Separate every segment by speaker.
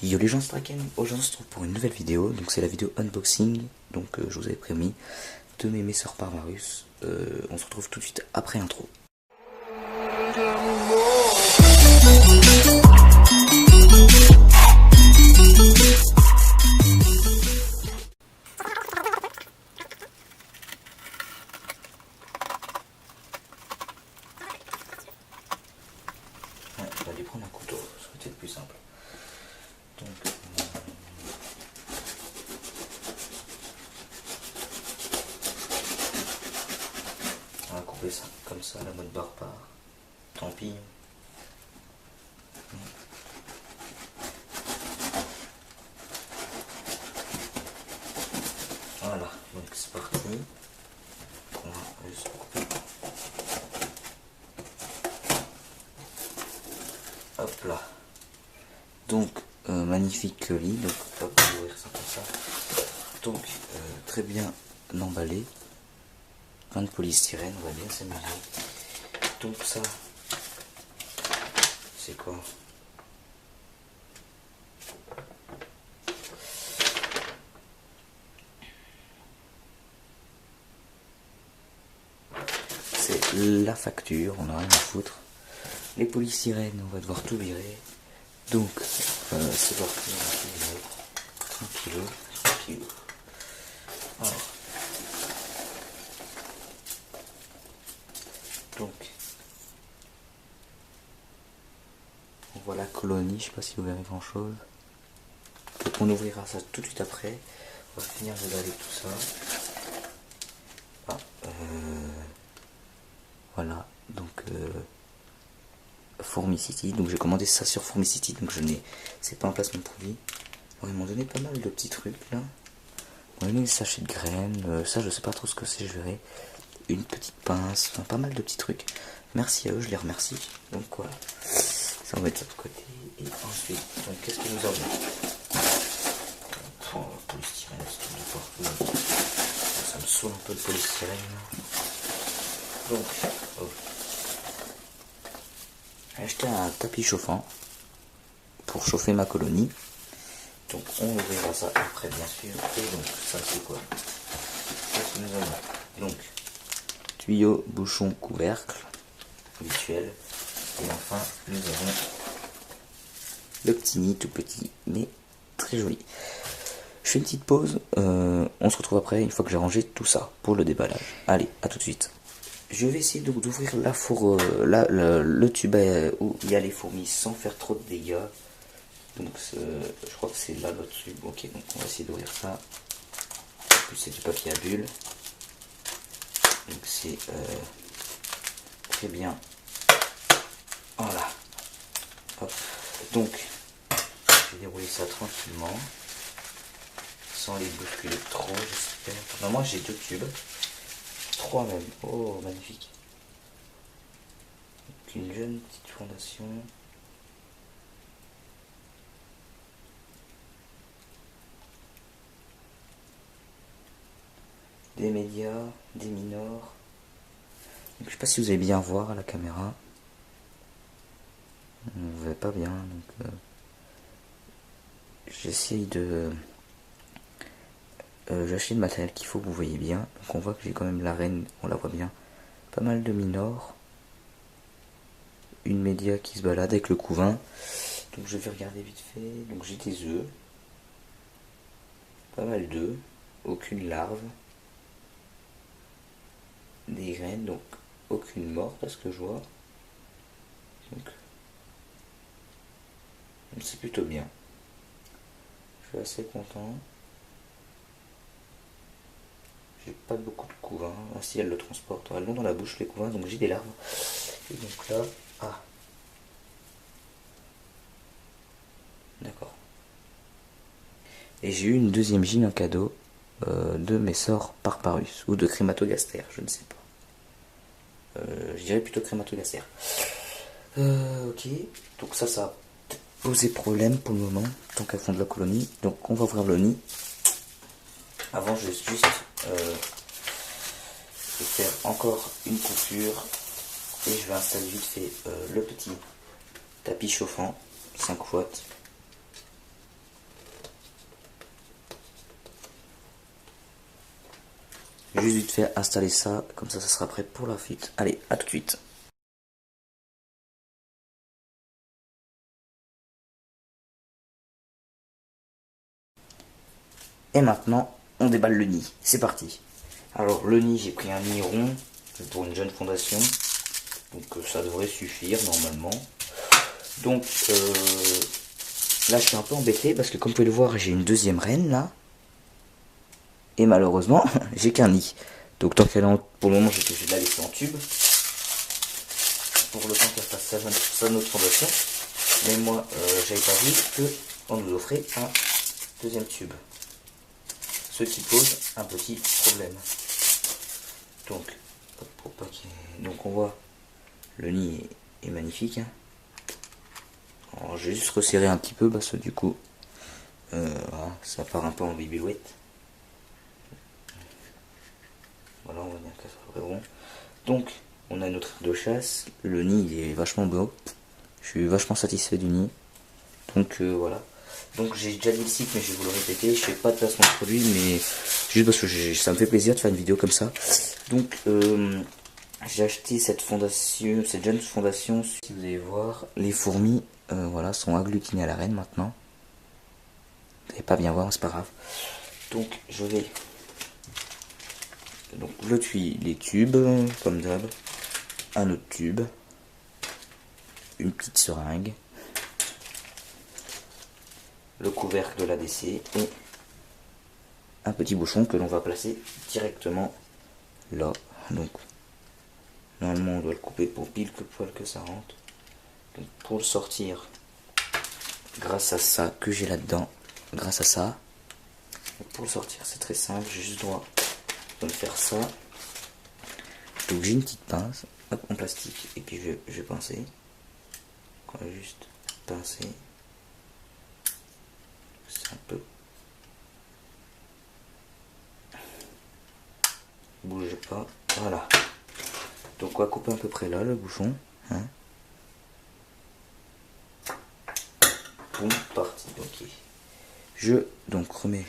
Speaker 1: Yo les gens, Straken, aujourd'hui on se retrouve pour une nouvelle vidéo, donc c'est la vidéo unboxing, donc je vous avais promis de mes Messor Parvarus. On se retrouve tout de suite après intro. Ouais, on va lui prendre un couteau, ça va être plus simple. Donc, on va couper ça comme ça, la mode barbare. Tant pis. Voilà, donc c'est parti. On va juste couper. Hop là. Donc, magnifique colis. Donc, hop, on va ouvrir ça comme ça. Donc, très bien emballé. Plein de polystyrène, on va bien s'amuser. Donc ça, c'est quoi? C'est la facture, on n'a rien à foutre. Les polystyrènes, on va devoir tout virer. Donc, c'est parti, on va tout virer. Tranquillou, tranquillou. Alors. Donc, on voit la colonie, je sais pas si vous verrez grand chose. Donc on ouvrira ça tout de suite après. On va finir de regarder tout ça. Ah, voilà, donc Formicity, donc j'ai commandé ça sur Formicity, donc c'est pas un placement de produit. Bon, ils m'ont donné pas mal de petits trucs là. Ils m'ont donné des sachets de graines, ça je sais pas trop ce que c'est, je verrai. Une petite pince, enfin pas mal de petits trucs. Merci à eux, je les remercie. Donc voilà, ça on va mettre ça de côté. Et ensuite, donc qu'est-ce que nous avons? Oh, polystyrène, c'est tout de partout. Ça me saoule un peu de polystyrène. Donc, j'ai acheté un tapis chauffant pour chauffer ma colonie. Donc on ouvrira ça après bien sûr. Et donc ça c'est quoi? Qu'est-ce que nous avons? Donc tuyau, bouchon, couvercle habituel. Et enfin nous avons le petit nid tout petit mais très joli. Je fais une petite pause, on se retrouve après une fois que j'ai rangé tout ça pour le déballage. Allez, à tout de suite. Je vais essayer d'ouvrir la le tube où il y a les fourmis sans faire trop de dégâts. Donc je crois que c'est là le tube. Ok, donc on va essayer d'ouvrir ça. En plus c'est du papier à bulles. Donc c'est très bien. Voilà. Hop. Donc je vais dérouler ça tranquillement. Sans les bousculer trop, j'espère. Normalement j'ai 2 tubes. 3 même. Oh, magnifique. Donc, une jeune petite fondation. Des médias, des minors. Donc, je sais pas si vous allez bien voir à la caméra. Vous ne verrez pas bien. Donc j'essaye de... j'ai acheté le matériel qu'il faut que vous voyez bien. Donc on voit que j'ai quand même la reine, on la voit bien. Pas mal de minors. Une média qui se balade avec le couvain. Donc je vais regarder vite fait. Donc j'ai des œufs. Pas mal d'œufs. Aucune larve. Des graines, donc aucune mort parce que je vois. Donc c'est plutôt bien. Je suis assez content. J'ai pas beaucoup de couvain. Ah si, elle le transporte. Elles l'ont dans la bouche les couvains, donc j'ai des larves. Et donc là, ah. D'accord. Et j'ai eu une deuxième gym en cadeau de Messor Parvarus ou de Crématogaster, je ne sais pas. Je dirais plutôt Crématogaster. Ok, donc ça a posé problème pour le moment, tant qu'elles font de la colonie. Donc on va ouvrir le nid. Avant, je vais juste faire encore une couture et je vais installer vite fait le petit tapis chauffant 5 watts Juste vite fait installer ça, comme ça sera prêt pour la fuite. Allez, à tout de suite. Et maintenant, on déballe le nid. C'est parti. Alors le nid, j'ai pris un nid rond pour une jeune fondation. Donc ça devrait suffire normalement. Donc là je suis un peu embêté parce que comme vous pouvez le voir, j'ai une deuxième reine là. Et malheureusement, j'ai qu'un nid. Donc tant qu'elle est pour le moment, j'ai obligé de la laisser en tube. Pour le temps qu'elle fasse sa autre fondation. Mais moi, j'avais pas vu qu'on nous offrait un deuxième tube. Ce qui pose un petit problème. Donc, donc on voit le nid est magnifique. Hein. Alors j'ai juste resserré un petit peu parce que du coup voilà, ça part un peu en bibilouette. Voilà, on va dire que ça serait bon. Donc on a notre aire de chasse. Le nid il est vachement beau. Je suis vachement satisfait du nid. Donc voilà. Donc j'ai déjà dit le site mais je vais vous le répéter. Je fais pas de placement de produit mais juste parce que ça me fait plaisir de faire une vidéo comme ça. Donc j'ai acheté cette fondation, cette jeune fondation. Si vous allez voir, les fourmis voilà, sont agglutinées à la reine maintenant. Vous n'allez pas bien voir, c'est pas grave. Donc je vais le tuyau, les tubes, comme d'hab, un autre tube, une petite seringue, le couvercle de l'ADC et un petit bouchon que l'on va placer directement là. Donc normalement on doit le couper pour pile que poil que ça rentre. Donc pour le sortir, grâce à ça que j'ai là-dedans, grâce à ça, pour le sortir c'est très simple, j'ai juste droit de faire ça. Donc j'ai une petite pince en plastique et puis je vais pincer. On va juste pincer. C'est un peu. Bouge pas. Voilà. Donc on va couper à peu près là le bouchon. Hein. Boum, parti. Ok. Je donc remets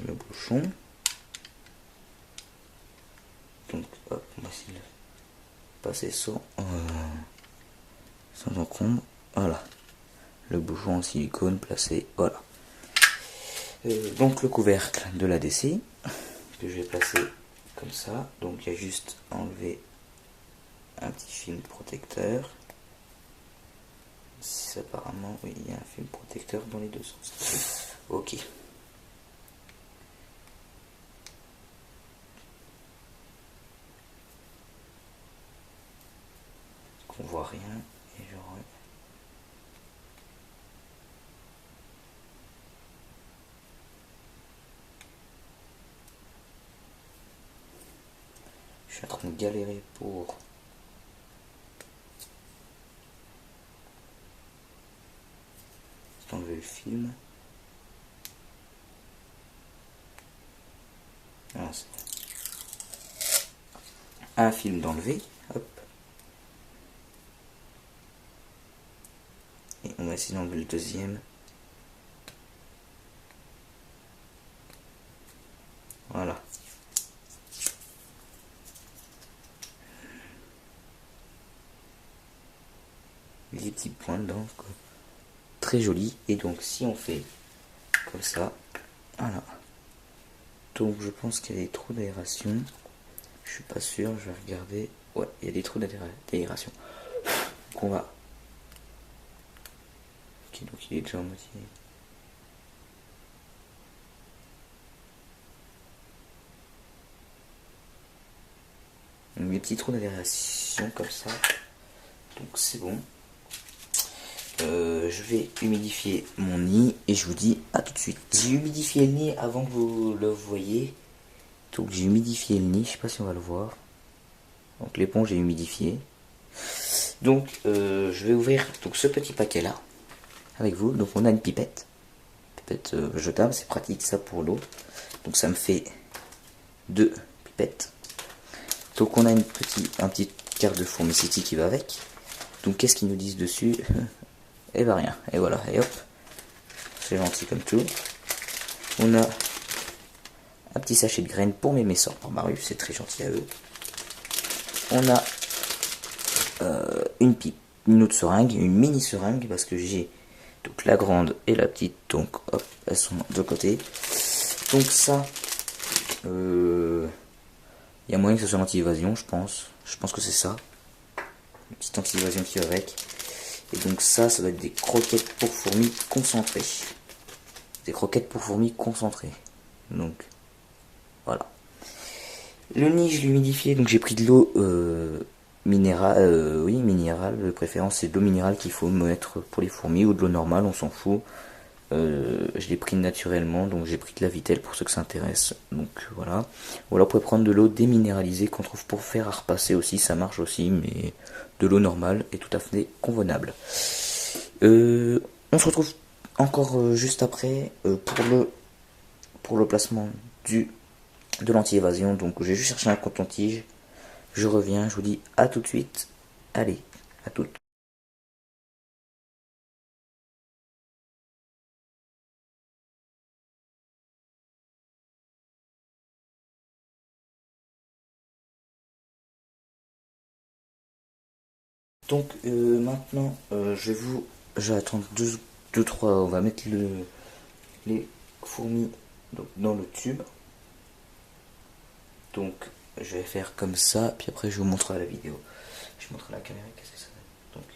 Speaker 1: le bouchon. Donc hop, on va essayer de passer sans encombre. Voilà. Le bouchon en silicone placé. Voilà. Donc le couvercle de l'ADC que je vais placer comme ça. Donc il y a juste à enlever un petit film protecteur. Apparemment, oui, il y a un film protecteur dans les deux sens. Ok. Qu'on voit rien et je suis en train de galérer pour enlever le film. Ah, c'est un film d'enlever. Hop. Et on va essayer d'enlever le deuxième. Voilà. Les petits points dedans. Très joli. Et donc si on fait comme ça, voilà. Donc je pense qu'il y a des trous d'aération. Je suis pas sûr, je vais regarder. Ouais, il y a des trous d'aération. Donc on va. Ok, donc il est déjà en moitié. Des petits trous d'aération comme ça. Donc c'est bon. Je vais humidifier mon nid et je vous dis à tout de suite. J'ai humidifié le nid avant que vous le voyez. Donc j'ai humidifié le nid, je sais pas si on va le voir. Donc l'éponge est humidifiée. Donc je vais ouvrir donc ce petit paquet là avec vous. Donc on a une pipette jetable, c'est pratique ça pour l'eau. Donc ça me fait 2 pipettes. Donc on a un petit carte de Fourmicity qui va avec. Donc qu'est-ce qu'ils nous disent dessus? Et bah rien. Et voilà, et hop. C'est gentil comme tout. On a un petit sachet de graines pour mes messors par Marius, c'est très gentil à eux. On a une pipe, une autre seringue, une mini seringue parce que j'ai donc la grande et la petite, donc hop, elles sont de côté. Donc ça, il y a moyen que ce soit l'anti-évasion, je pense. Je pense que c'est ça. Une petite anti-évasion qui va avec. Et donc ça va être des croquettes pour fourmis concentrées. Des croquettes pour fourmis concentrées. Donc, voilà. Le nid, je l'ai humidifié, donc j'ai pris de l'eau minérale, oui, minérale, de préférence c'est de l'eau minérale qu'il faut mettre pour les fourmis, ou de l'eau normale, on s'en fout. Je l'ai pris naturellement, donc j'ai pris de la Vittel pour ceux que ça intéresse. Donc voilà. Ou alors vous pouvez prendre de l'eau déminéralisée qu'on trouve pour faire à repasser aussi, ça marche aussi, mais de l'eau normale est tout à fait convenable. On se retrouve encore juste après pour le placement de l'anti-évasion. Donc j'ai juste cherché un coton-tige. Je reviens, je vous dis à tout de suite. Allez, à toutes. Donc maintenant, je vais attendre 2-3, on va mettre les fourmis donc, dans le tube. Donc je vais faire comme ça, puis après je vous montrerai la vidéo. Je vous montrerai la caméra, qu'est-ce que ça donne. Donc,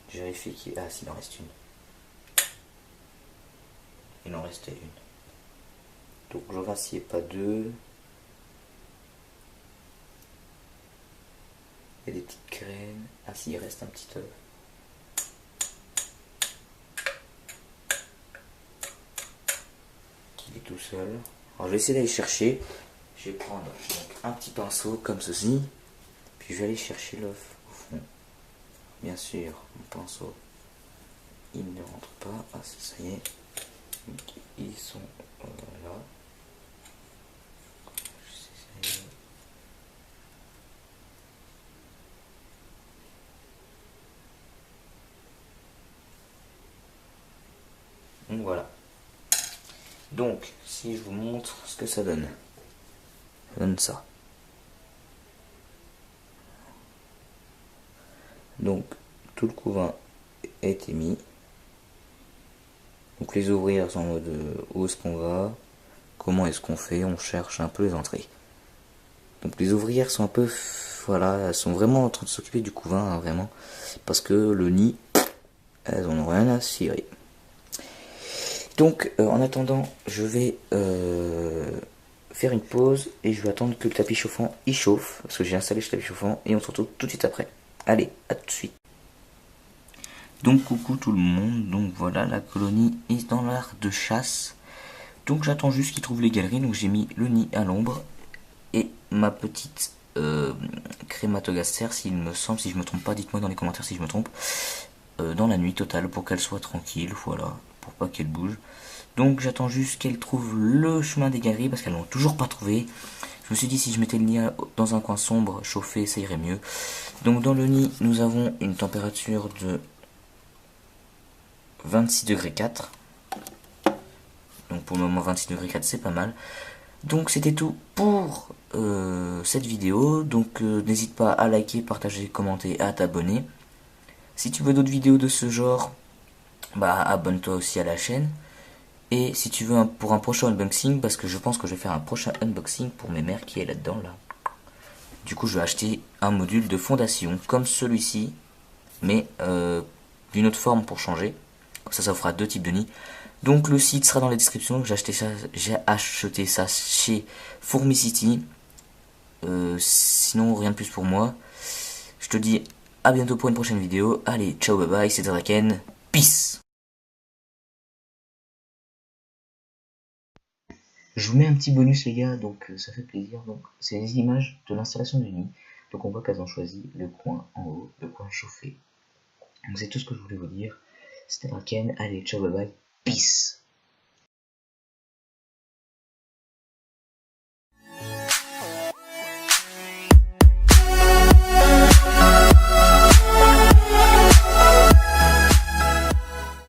Speaker 1: je vérifie qu'il... Ah, s'il en reste une. Il en restait une. Donc je regarde s'il n'y a pas deux. Il y a des petites graines. Ah si, il reste un petit œuf. Qui est tout seul. Alors je vais essayer d'aller chercher. Je vais prendre donc, un petit pinceau comme ceci. Puis je vais aller chercher l'œuf au fond. Bien sûr, mon pinceau, il ne rentre pas. Ah ça y est. Donc, ils sont là. Donc voilà. Donc, si je vous montre ce que ça donne. Ça donne ça. Donc, tout le couvain a été mis. Donc les ouvrières sont en mode où est-ce qu'on va, comment est-ce qu'on fait, on cherche un peu les entrées. Donc les ouvrières sont un peu, voilà, elles sont vraiment en train de s'occuper du couvain, hein, vraiment. Parce que le nid, elles en ont rien à cirer. Donc en attendant, je vais faire une pause et je vais attendre que le tapis chauffant y chauffe. Parce que j'ai installé le tapis chauffant et on se retrouve tout de suite après. Allez, à tout de suite. Donc coucou tout le monde, donc voilà la colonie est dans l'art de chasse. Donc j'attends juste qu'ils trouvent les galeries, donc j'ai mis le nid à l'ombre et ma petite crématogaster s'il me semble, si je me trompe pas, dites-moi dans les commentaires si je me trompe, dans la nuit totale pour qu'elle soit tranquille, voilà, pour pas qu'elle bouge. Donc j'attends juste qu'elle trouve le chemin des galeries parce qu'elles l'ont toujours pas trouvé. Je me suis dit si je mettais le nid dans un coin sombre, chauffé, ça irait mieux. Donc dans le nid, nous avons une température de 26 degrés 4. Donc pour le moment 26 degrés 4 c'est pas mal. Donc c'était tout pour cette vidéo. Donc n'hésite pas à liker, partager, commenter, à t'abonner. Si tu veux d'autres vidéos de ce genre, bah abonne-toi aussi à la chaîne. Et si tu veux pour un prochain unboxing, parce que je pense que je vais faire un prochain unboxing pour mes mères qui est là-dedans là. Du coup je vais acheter un module de fondation comme celui-ci, mais d'une autre forme pour changer. Ça fera deux types de nids. Donc le site sera dans la description. J'ai acheté ça chez Fourmicity. Sinon rien de plus pour moi. Je te dis à bientôt pour une prochaine vidéo. Allez, ciao, bye bye, c'est Draken. Peace. Je vous mets un petit bonus les gars, donc ça fait plaisir. Donc c'est les images de l'installation du nid. Donc on voit qu'elles ont choisi le coin en haut, le coin chauffer. Donc c'est tout ce que je voulais vous dire. C'était Draken, allez ciao bye bye, peace.